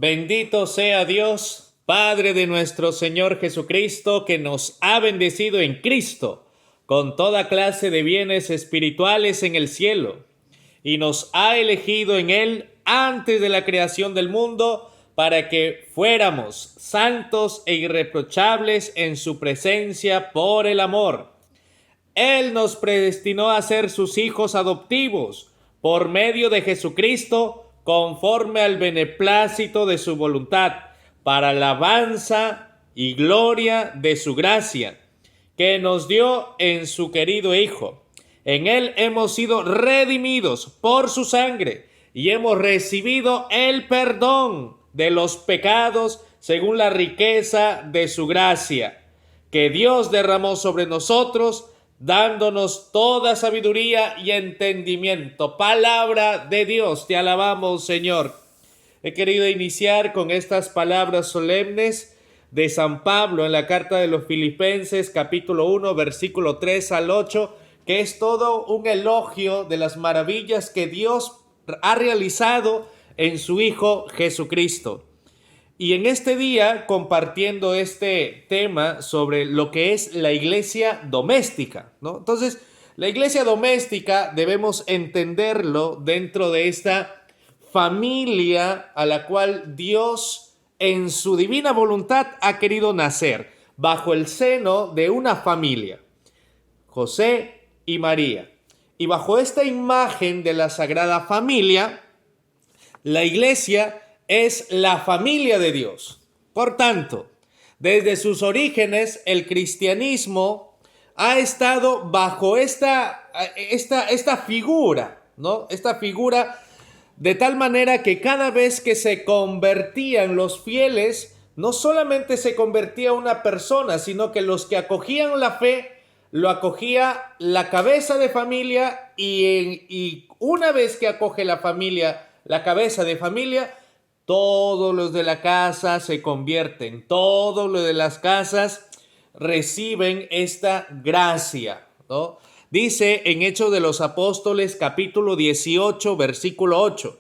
Bendito sea Dios, Padre de nuestro Señor Jesucristo, que nos ha bendecido en Cristo con toda clase de bienes espirituales en el cielo, y nos ha elegido en Él antes de la creación del mundo para que fuéramos santos e irreprochables en su presencia por el amor. Él nos predestinó a ser sus hijos adoptivos por medio de Jesucristo, conforme al beneplácito de su voluntad, para alabanza y gloria de su gracia, que nos dio en su querido Hijo. En Él hemos sido redimidos por su sangre y hemos recibido el perdón de los pecados según la riqueza de su gracia, que Dios derramó sobre nosotros, dándonos toda sabiduría y entendimiento. Palabra de Dios, te alabamos, Señor. He querido iniciar con estas palabras solemnes de San Pablo en la carta de los Filipenses, capítulo 1, versículo 3 al 8, que es todo un elogio de las maravillas que Dios ha realizado en su Hijo Jesucristo. Y en este día, compartiendo este tema sobre lo que es la iglesia doméstica, ¿no? Entonces, la iglesia doméstica debemos entenderlo dentro de esta familia a la cual Dios en su divina voluntad ha querido nacer, bajo el seno de una familia, José y María. Y bajo esta imagen de la Sagrada Familia, la iglesia es la familia de Dios. Por tanto, desde sus orígenes, el cristianismo ha estado bajo esta figura, ¿no? Esta figura, de tal manera que cada vez que se convertían los fieles, no solamente se convertía una persona, sino que los que acogían la fe, lo acogía la cabeza de familia, y una vez que acoge la familia, la cabeza de familia, todos los de la casa se convierten, todos los de las casas reciben esta gracia, ¿no? Dice en Hechos de los Apóstoles, capítulo 18, versículo 8,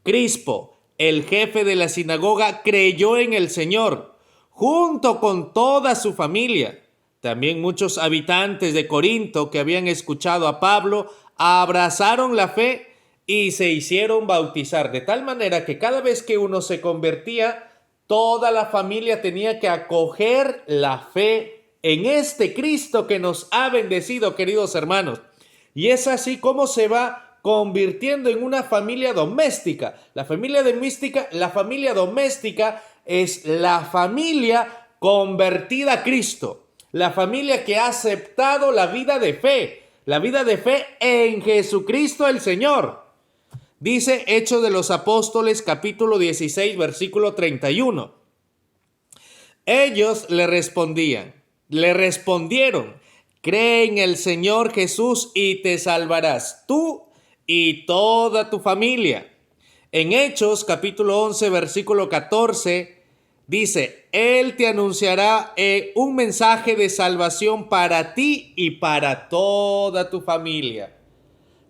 Crispo, el jefe de la sinagoga, creyó en el Señor, junto con toda su familia. También muchos habitantes de Corinto que habían escuchado a Pablo abrazaron la fe y se hicieron bautizar, de tal manera que cada vez que uno se convertía, toda la familia tenía que acoger la fe en este Cristo que nos ha bendecido, queridos hermanos. Y es así como se va convirtiendo en una familia doméstica. La familia doméstica es la familia convertida a Cristo, la familia que ha aceptado la vida de fe en Jesucristo el Señor. Dice Hechos de los Apóstoles, capítulo 16, versículo 31. Ellos le respondieron, cree en el Señor Jesús y te salvarás, tú y toda tu familia. En Hechos, capítulo 11, versículo 14, dice, Él te anunciará un mensaje de salvación para ti y para toda tu familia.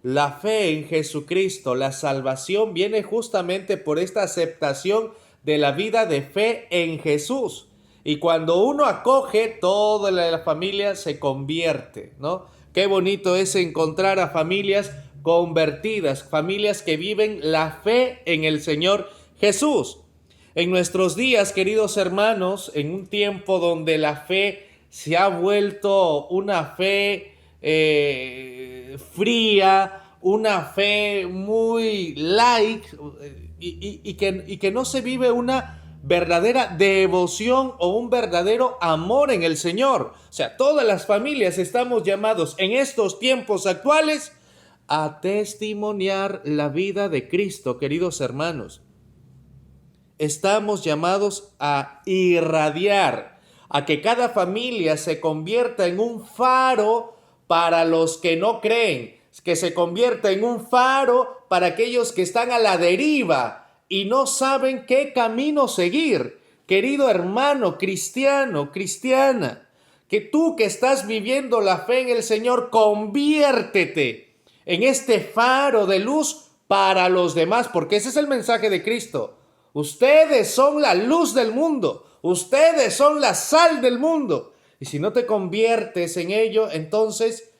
La fe en Jesucristo, la salvación, viene justamente por esta aceptación de la vida de fe en Jesús. Y cuando uno acoge, toda la familia se convierte, ¿no? Qué bonito es encontrar a familias convertidas, familias que viven la fe en el Señor Jesús. En nuestros días, queridos hermanos, en un tiempo donde la fe se ha vuelto una fe fría, una fe muy light, y que no se vive una verdadera devoción o un verdadero amor en el Señor. O sea, todas las familias estamos llamados en estos tiempos actuales a testimoniar la vida de Cristo, queridos hermanos. Estamos llamados a irradiar, a que cada familia se convierta en un faro para los que no creen, que se convierta en un faro para aquellos que están a la deriva y no saben qué camino seguir. Querido hermano cristiano, cristiana, que tú que estás viviendo la fe en el Señor, conviértete en este faro de luz para los demás, porque ese es el mensaje de Cristo. Ustedes son la luz del mundo. Ustedes son la sal del mundo. Y si no te conviertes en ello, entonces,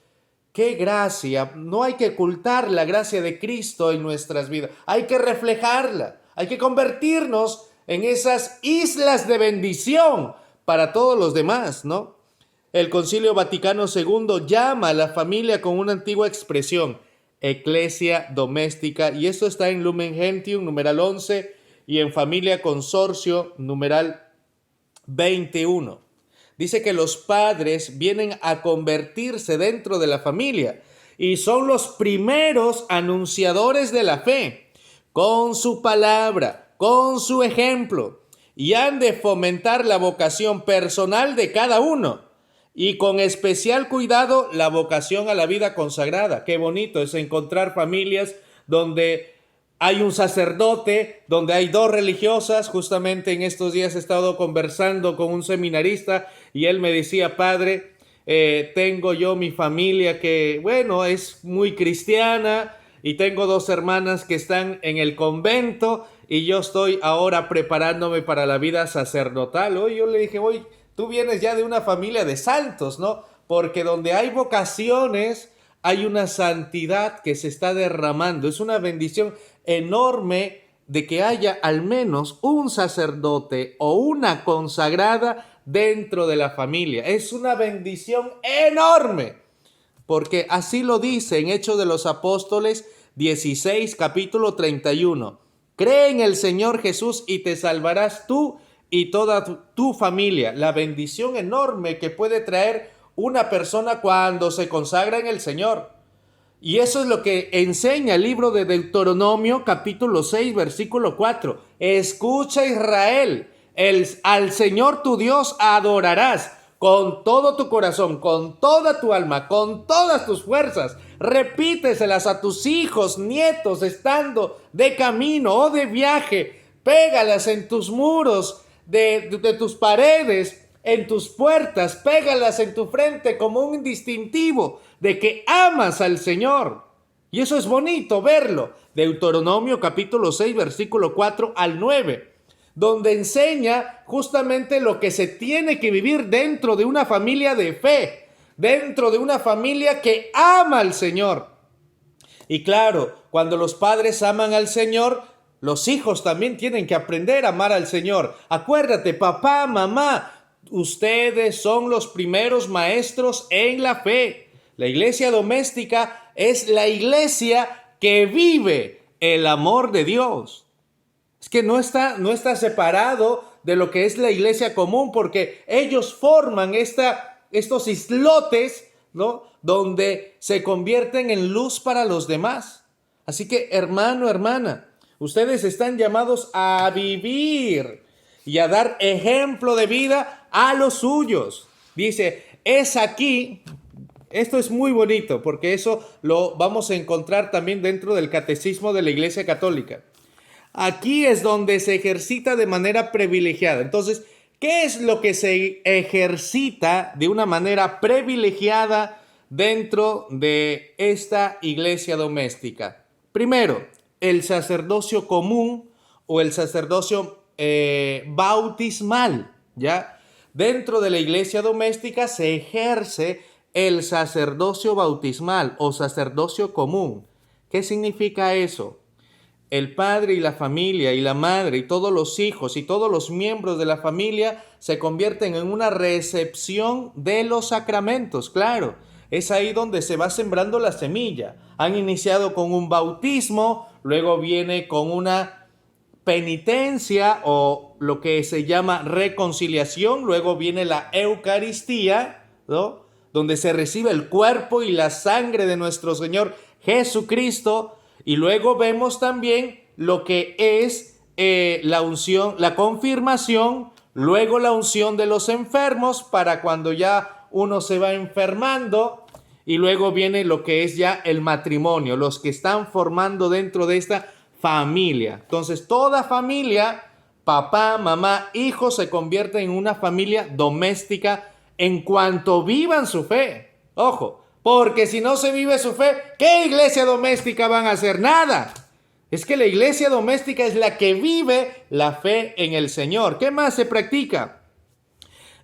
¡qué gracia! No hay que ocultar la gracia de Cristo en nuestras vidas. Hay que reflejarla. Hay que convertirnos en esas islas de bendición para todos los demás, ¿no? El Concilio Vaticano II llama a la familia con una antigua expresión, Ecclesia Doméstica, y esto está en Lumen Gentium, numeral 11, y en Familia Consorcio, numeral 21. Dice que los padres vienen a convertirse dentro de la familia y son los primeros anunciadores de la fe, con su palabra, con su ejemplo, y han de fomentar la vocación personal de cada uno. Y con especial cuidado la vocación a la vida consagrada. Qué bonito es encontrar familias donde hay un sacerdote, donde hay dos religiosas. Justamente en estos días he estado conversando con un seminarista y él me decía, padre, tengo yo mi familia que, bueno, es muy cristiana y tengo dos hermanas que están en el convento y yo estoy ahora preparándome para la vida sacerdotal. Hoy yo le dije, oye, tú vienes ya de una familia de santos, ¿no? Porque donde hay vocaciones, hay una santidad que se está derramando. Es una bendición enorme de que haya al menos un sacerdote o una consagrada dentro de la familia. Es una bendición enorme, porque así lo dice en Hechos de los Apóstoles 16, capítulo 31. Cree en el Señor Jesús y te salvarás tú y toda tu familia. La bendición enorme que puede traer una persona cuando se consagra en el Señor. Y eso es lo que enseña el libro de Deuteronomio, capítulo 6, versículo 4. Escucha, Israel, al Señor tu Dios adorarás con todo tu corazón, con toda tu alma, con todas tus fuerzas. Repíteselas a tus hijos, nietos, estando de camino o de viaje. Pégalas en tus muros de tus paredes, en tus puertas, pégalas en tu frente como un distintivo de que amas al Señor. Y eso es bonito verlo. Deuteronomio capítulo 6, versículo 4 al 9, donde enseña justamente lo que se tiene que vivir dentro de una familia de fe, dentro de una familia que ama al Señor. Y claro, cuando los padres aman al Señor, los hijos también tienen que aprender a amar al Señor. Acuérdate, papá, mamá, ustedes son los primeros maestros en la fe. La iglesia doméstica es la iglesia que vive el amor de Dios. Es que no está separado de lo que es la iglesia común, porque ellos forman estos islotes, ¿no?, donde se convierten en luz para los demás. Así que, hermano, hermana, ustedes están llamados a vivir y a dar ejemplo de vida a los suyos. Dice, es aquí, esto es muy bonito, porque eso lo vamos a encontrar también dentro del Catecismo de la Iglesia Católica. Aquí es donde se ejercita de manera privilegiada. Entonces, ¿qué es lo que se ejercita de una manera privilegiada dentro de esta iglesia doméstica? Primero, el sacerdocio común o el sacerdocio bautismal, ¿ya? Dentro de la iglesia doméstica se ejerce el sacerdocio bautismal o sacerdocio común. ¿Qué significa eso? El padre y la familia y la madre y todos los hijos y todos los miembros de la familia se convierten en una recepción de los sacramentos, claro. Es ahí donde se va sembrando la semilla. Han iniciado con un bautismo, luego viene con una penitencia o lo que se llama reconciliación, luego viene la Eucaristía, ¿no?, donde se recibe el cuerpo y la sangre de nuestro Señor Jesucristo, y luego vemos también lo que es la unción, la confirmación, luego la unción de los enfermos para cuando ya uno se va enfermando, y luego viene lo que es ya el matrimonio, los que están formando dentro de esta familia. Entonces, toda familia, papá, mamá, hijos, se convierte en una familia doméstica en cuanto vivan su fe. Ojo, porque si no se vive su fe, ¿qué iglesia doméstica van a hacer? Nada. Es que la iglesia doméstica es la que vive la fe en el Señor. ¿Qué más se practica?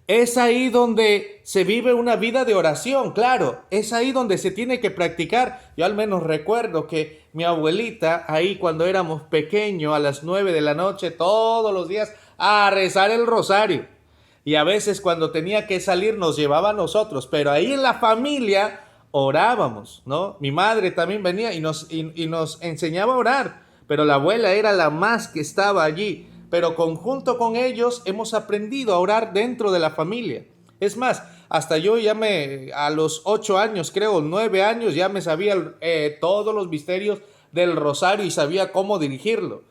Es ahí donde se vive una vida de oración, claro. Es ahí donde se tiene que practicar. Yo al menos recuerdo que mi abuelita, ahí cuando éramos pequeños, a las 9 de la noche, todos los días, a rezar el rosario. Y a veces cuando tenía que salir nos llevaba a nosotros, pero ahí en la familia orábamos, ¿no? Mi madre también venía y nos enseñaba a orar, pero la abuela era la más que estaba allí. Pero conjunto con ellos hemos aprendido a orar dentro de la familia. Es más, hasta yo a los 8 años, creo, 9 años, ya me sabía todos los misterios del rosario y sabía cómo dirigirlo.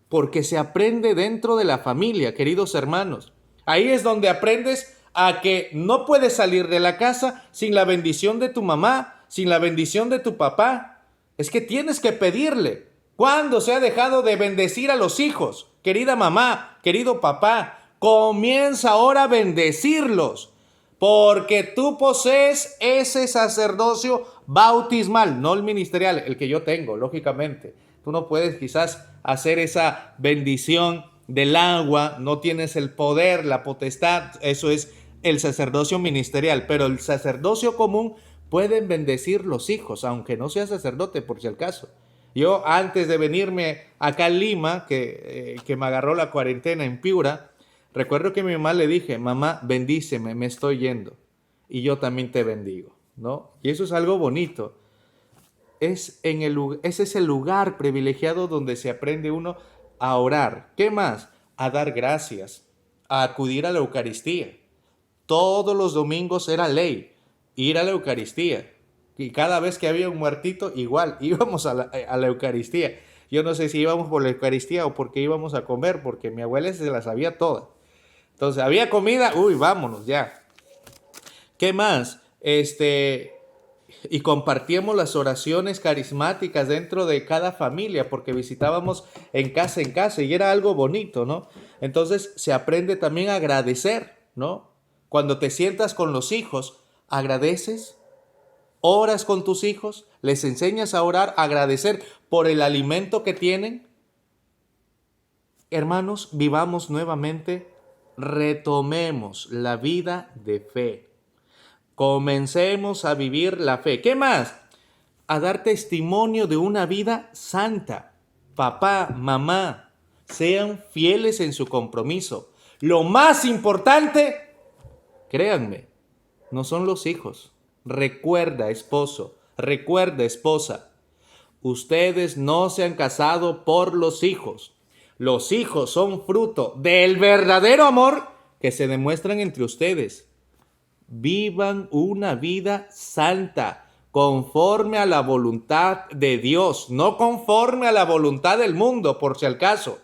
Porque se aprende dentro de la familia, queridos hermanos. Ahí es donde aprendes a que no puedes salir de la casa sin la bendición de tu mamá, sin la bendición de tu papá. Es que tienes que pedirle. ¿Cuándo se ha dejado de bendecir a los hijos? Querida mamá, querido papá, comienza ahora a bendecirlos, porque tú posees ese sacerdocio bautismal, no el ministerial, el que yo tengo, lógicamente. Tú no puedes quizás hacer esa bendición del agua, no tienes el poder, la potestad, eso es el sacerdocio ministerial, pero el sacerdocio común pueden bendecir los hijos, aunque no sea sacerdote por si acaso. Yo antes de venirme acá a Lima, que me agarró la cuarentena en Piura, recuerdo que a mi mamá le dije, mamá, bendíceme, me estoy yendo. Y yo también te bendigo, ¿no? Y eso es algo bonito. Ese es el lugar privilegiado donde se aprende uno a orar. ¿Qué más? A dar gracias, a acudir a la Eucaristía. Todos los domingos era ley ir a la Eucaristía. Y cada vez que había un muertito, igual, íbamos a la Eucaristía. Yo no sé si íbamos por la Eucaristía o porque íbamos a comer, porque mi abuela se la sabía toda. Entonces, había comida, uy, vámonos ya. ¿Qué más? Y compartíamos las oraciones carismáticas dentro de cada familia, porque visitábamos en casa, y era algo bonito, ¿no? Entonces, se aprende también a agradecer, ¿no? Cuando te sientas con los hijos, agradeces. Oras con tus hijos, les enseñas a orar, a agradecer por el alimento que tienen. Hermanos, vivamos nuevamente, retomemos la vida de fe. Comencemos a vivir la fe. ¿Qué más? A dar testimonio de una vida santa. Papá, mamá, sean fieles en su compromiso. Lo más importante, créanme, no son los hijos. Recuerda, esposo, recuerda, esposa, ustedes no se han casado por los hijos. Los hijos son fruto del verdadero amor que se demuestran entre ustedes. Vivan una vida santa, conforme a la voluntad de Dios, no conforme a la voluntad del mundo, por si acaso.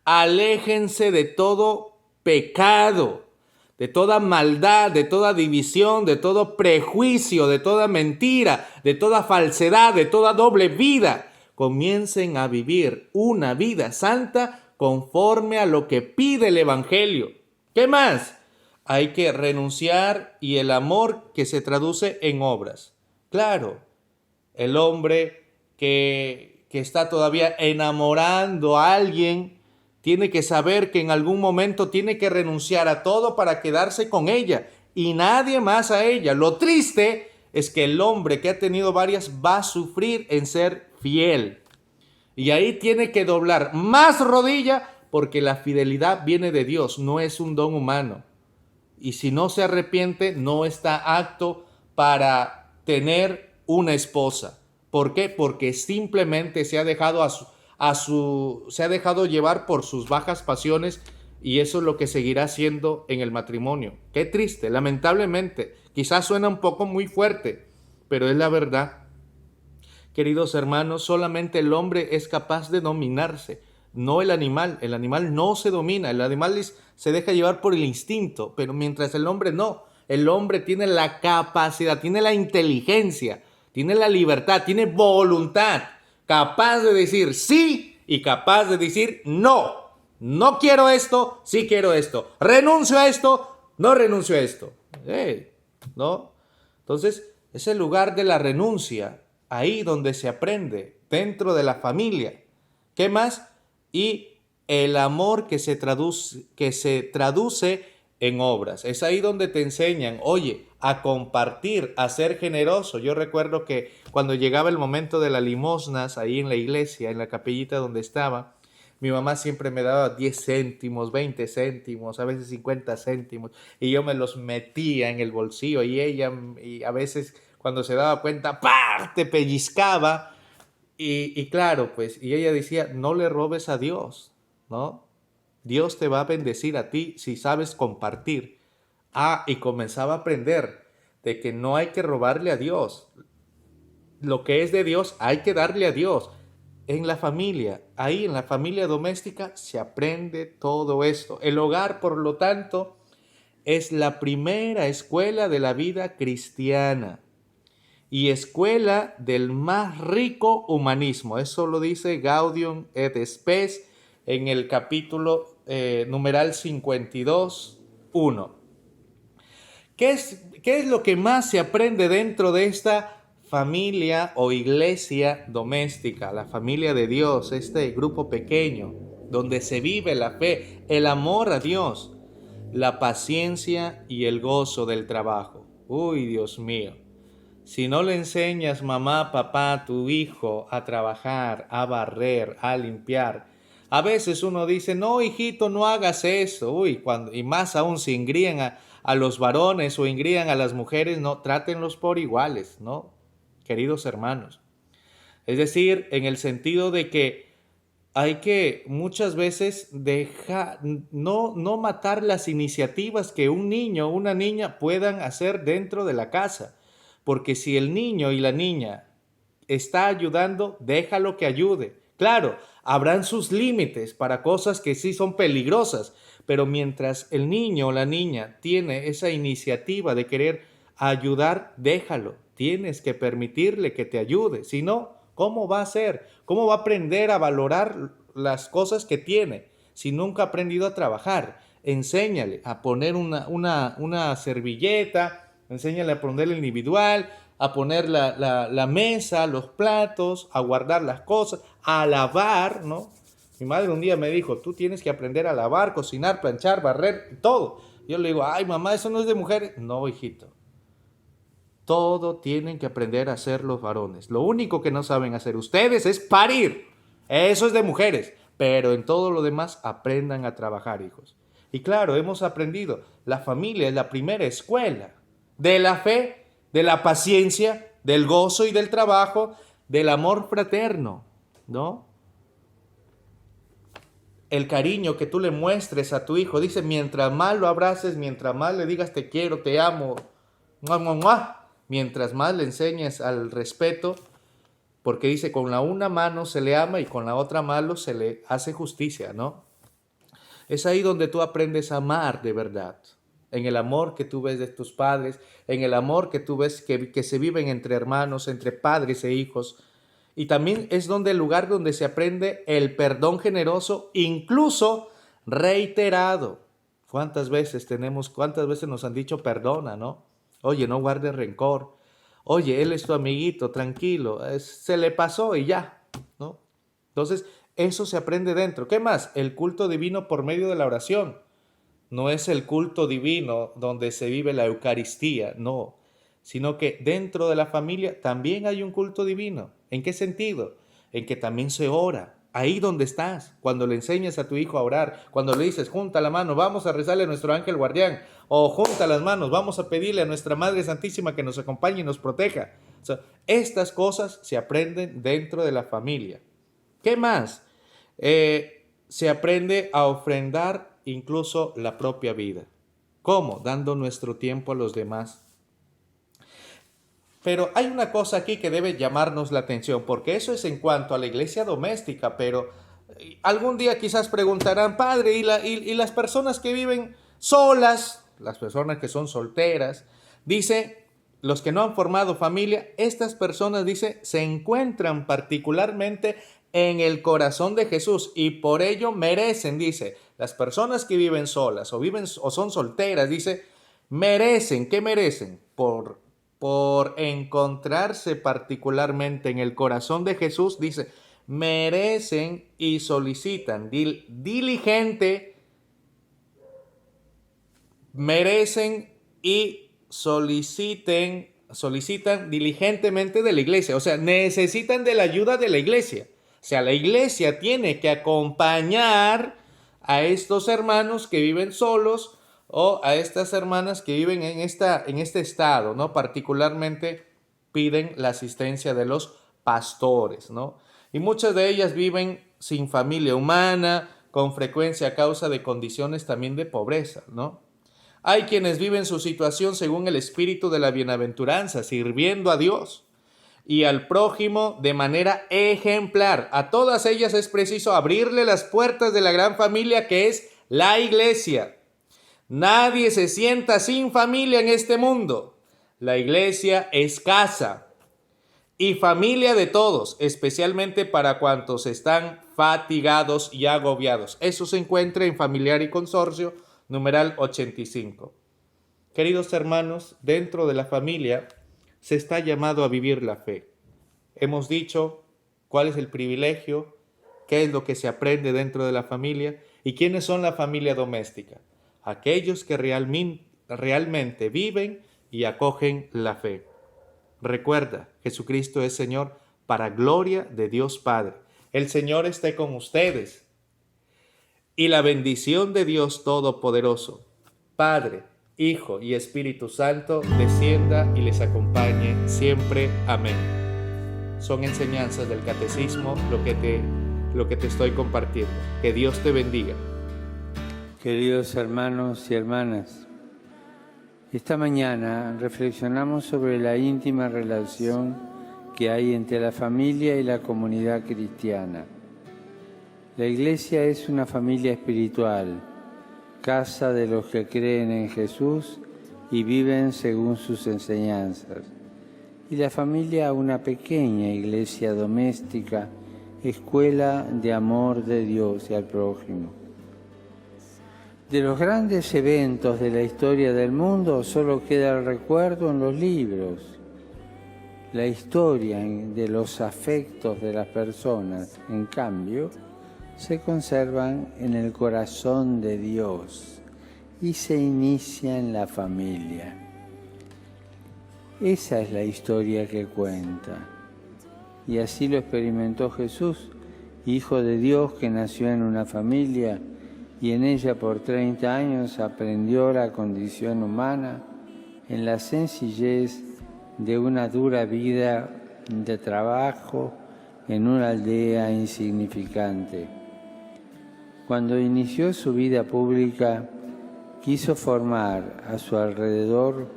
Aléjense de todo pecado, de toda maldad, de toda división, de todo prejuicio, de toda mentira, de toda falsedad, de toda doble vida. Comiencen a vivir una vida santa conforme a lo que pide el Evangelio. ¿Qué más? Hay que renunciar y el amor que se traduce en obras. Claro, el hombre que está todavía enamorando a alguien tiene que saber que en algún momento tiene que renunciar a todo para quedarse con ella y nadie más a ella. Lo triste es que el hombre que ha tenido varias va a sufrir en ser fiel. Y ahí tiene que doblar más rodilla porque la fidelidad viene de Dios, no es un don humano. Y si no se arrepiente, no está apto para tener una esposa. ¿Por qué? Porque simplemente se ha dejado se ha dejado llevar por sus bajas pasiones y eso es lo que seguirá siendo en el matrimonio. Qué triste, lamentablemente. Quizás suena un poco muy fuerte, pero es la verdad. Queridos hermanos, solamente el hombre es capaz de dominarse, no el animal. El animal no se domina, el animal se deja llevar por el instinto, pero mientras el hombre no. El hombre tiene la capacidad, tiene la inteligencia, tiene la libertad, tiene voluntad, capaz de decir sí y capaz de decir no. No quiero esto, sí quiero esto. Renuncio a esto, no renuncio a esto. ¿No? Entonces, es el lugar de la renuncia, ahí donde se aprende, dentro de la familia. ¿Qué más? Y el amor que se traduce en obras. Es ahí donde te enseñan, oye, a compartir, a ser generoso. Yo recuerdo que cuando llegaba el momento de las limosnas, ahí en la iglesia, en la capellita donde estaba, mi mamá siempre me daba 10 céntimos, 20 céntimos, a veces 50 céntimos, y yo me los metía en el bolsillo y ella, y a veces cuando se daba cuenta, ¡pah!, te pellizcaba. Y claro, pues, y ella decía, no le robes a Dios, ¿no? Dios te va a bendecir a ti si sabes compartir. Y comenzaba a aprender de que no hay que robarle a Dios. Lo que es de Dios hay que darle a Dios. En la familia, ahí en la familia doméstica se aprende todo esto. El hogar, por lo tanto, es la primera escuela de la vida cristiana y escuela del más rico humanismo. Eso lo dice Gaudium et Spes en el capítulo numeral 52, 1. ¿Qué es lo que más se aprende dentro de esta familia o iglesia doméstica, la familia de Dios, este grupo pequeño, donde se vive la fe, el amor a Dios, la paciencia y el gozo del trabajo? Uy, Dios mío. Si no le enseñas, mamá, papá, a tu hijo a trabajar, a barrer, a limpiar, a veces uno dice, no, hijito, no hagas eso. Uy, y más aún si engrían a los varones o engrían a las mujeres, no, trátenlos por iguales, ¿no? Queridos hermanos. Es decir, en el sentido de que hay que muchas veces no matar las iniciativas que un niño o una niña puedan hacer dentro de la casa. Porque si el niño y la niña está ayudando, déjalo que ayude. Claro, habrán sus límites para cosas que sí son peligrosas, pero mientras el niño o la niña tiene esa iniciativa de querer ayudar, déjalo. Tienes que permitirle que te ayude. Si no, ¿cómo va a ser? ¿Cómo va a aprender a valorar las cosas que tiene si nunca ha aprendido a trabajar? Enséñale a poner una servilleta, enséñale a poner el individual, a poner la mesa, los platos, a guardar las cosas, a lavar, ¿no? Mi madre un día me dijo, tú tienes que aprender a lavar, cocinar, planchar, barrer, todo. Yo le digo, ay mamá, eso no es de mujeres. No, hijito. Todo tienen que aprender a hacer los varones. Lo único que no saben hacer ustedes es parir. Eso es de mujeres. Pero en todo lo demás aprendan a trabajar, hijos. Y claro, hemos aprendido, la familia es la primera escuela de la fe, de la paciencia, del gozo y del trabajo, del amor fraterno, ¿no? El cariño que tú le muestres a tu hijo. Dice, mientras más lo abraces, mientras más le digas te quiero, te amo, ¡mua, mua, mua!, mientras más le enseñes al respeto, porque dice, con la una mano se le ama y con la otra mano se le hace justicia, ¿no? Es ahí donde tú aprendes a amar de verdad, en el amor que tú ves de tus padres, en el amor que tú ves que se viven entre hermanos, entre padres e hijos. Y también es donde el lugar donde se aprende el perdón generoso, incluso reiterado. Cuántas veces nos han dicho perdona, ¿no? Oye, no guardes rencor. Oye, él es tu amiguito, tranquilo, se le pasó y ya, ¿no? Entonces, eso se aprende dentro. ¿Qué más? El culto divino por medio de la oración. No es el culto divino donde se vive la Eucaristía, no, sino que dentro de la familia también hay un culto divino. ¿En qué sentido? En que también se ora. Ahí donde estás, cuando le enseñas a tu hijo a orar, cuando le dices, junta la mano, vamos a rezarle a nuestro ángel guardián, o junta las manos, vamos a pedirle a nuestra Madre Santísima que nos acompañe y nos proteja. O sea, estas cosas se aprenden dentro de la familia. ¿Qué más? Se aprende a ofrendar incluso la propia vida. ¿Cómo? Dando nuestro tiempo a los demás. Pero hay una cosa aquí que debe llamarnos la atención, porque eso es en cuanto a la iglesia doméstica, pero algún día quizás preguntarán, padre, ¿y las personas que viven solas, las personas que son solteras? Dice, los que no han formado familia, estas personas, dice, se encuentran particularmente en el corazón de Jesús y por ello merecen, dice, las personas que viven solas o son solteras, dice, merecen, ¿qué merecen? Por encontrarse particularmente en el corazón de Jesús, dice, merecen y solicitan. Merecen y solicitan diligentemente de la iglesia. O sea, necesitan de la ayuda de la iglesia. O sea, la iglesia tiene que acompañar a estos hermanos que viven solos o a estas hermanas que viven en este estado, ¿no? Particularmente piden la asistencia de los pastores, ¿no? Y muchas de ellas viven sin familia humana, con frecuencia a causa de condiciones también de pobreza, ¿no? Hay quienes viven su situación según el espíritu de la bienaventuranza, sirviendo a Dios y al prójimo de manera ejemplar. A todas ellas es preciso abrirle las puertas de la gran familia que es la iglesia. Nadie se sienta sin familia en este mundo. La iglesia es casa y familia de todos, especialmente para cuantos están fatigados y agobiados. Eso se encuentra en Familiar y Consorcio, numeral 85. Queridos hermanos, dentro de la familia se está llamado a vivir la fe. Hemos dicho cuál es el privilegio, qué es lo que se aprende dentro de la familia y quiénes son la familia doméstica. Aquellos que realmente viven y acogen la fe. Recuerda, Jesucristo es Señor para gloria de Dios Padre. El Señor esté con ustedes. Y la bendición de Dios Todopoderoso, Padre, Hijo y Espíritu Santo, descienda y les acompañe siempre. Amén. Son enseñanzas del Catecismo lo que te estoy compartiendo. Que Dios te bendiga. Queridos hermanos y hermanas, esta mañana reflexionamos sobre la íntima relación que hay entre la familia y la comunidad cristiana. La Iglesia es una familia espiritual, casa de los que creen en Jesús y viven según sus enseñanzas. Y la familia, una pequeña iglesia doméstica, escuela de amor de Dios y al prójimo. De los grandes eventos de la historia del mundo solo queda el recuerdo en los libros. La historia de los afectos de las personas, en cambio, se conservan en el corazón de Dios y se inicia en la familia. Esa es la historia que cuenta. Y así lo experimentó Jesús, Hijo de Dios que nació en una familia y en ella por 30 años aprendió la condición humana en la sencillez de una dura vida de trabajo en una aldea insignificante. Cuando inició su vida pública, quiso formar a su alrededor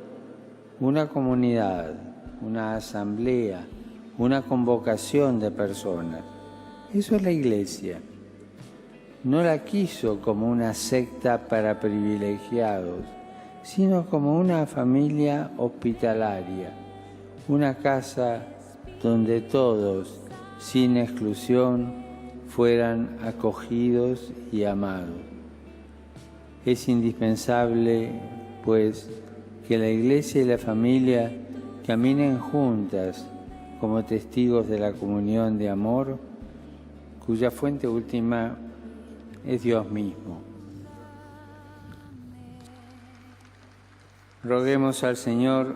una comunidad, una asamblea, una convocación de personas. Eso es la Iglesia. No la quiso como una secta para privilegiados, sino como una familia hospitalaria, una casa donde todos, sin exclusión, fueran acogidos y amados. Es indispensable, pues, que la Iglesia y la familia caminen juntas como testigos de la comunión de amor, cuya fuente última es Dios mismo. Roguemos al Señor,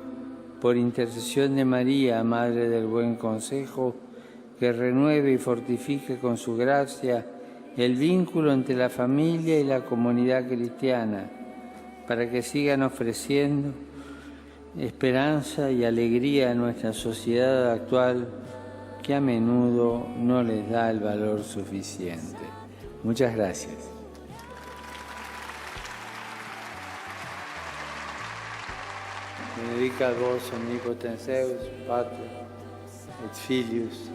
por intercesión de María, Madre del Buen Consejo, que renueve y fortifique con su gracia el vínculo entre la familia y la comunidad cristiana, para que sigan ofreciendo esperanza y alegría a nuestra sociedad actual, que a menudo no les da el valor suficiente. Muchas gracias. Benedicat vos omnipotens Deus, Pater, et Filius,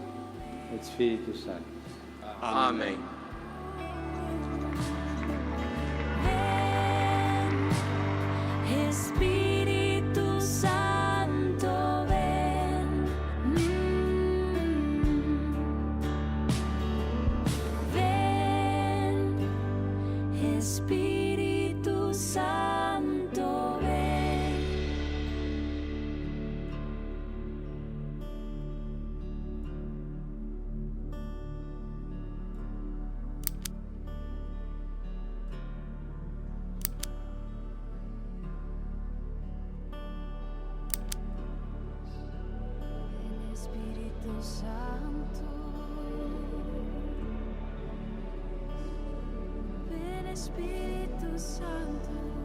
et Spiritus Sanctus. Amén. Espíritu Santo, ven. Ven, Espíritu Santo, ven. Santo. Ven Espíritu Santo.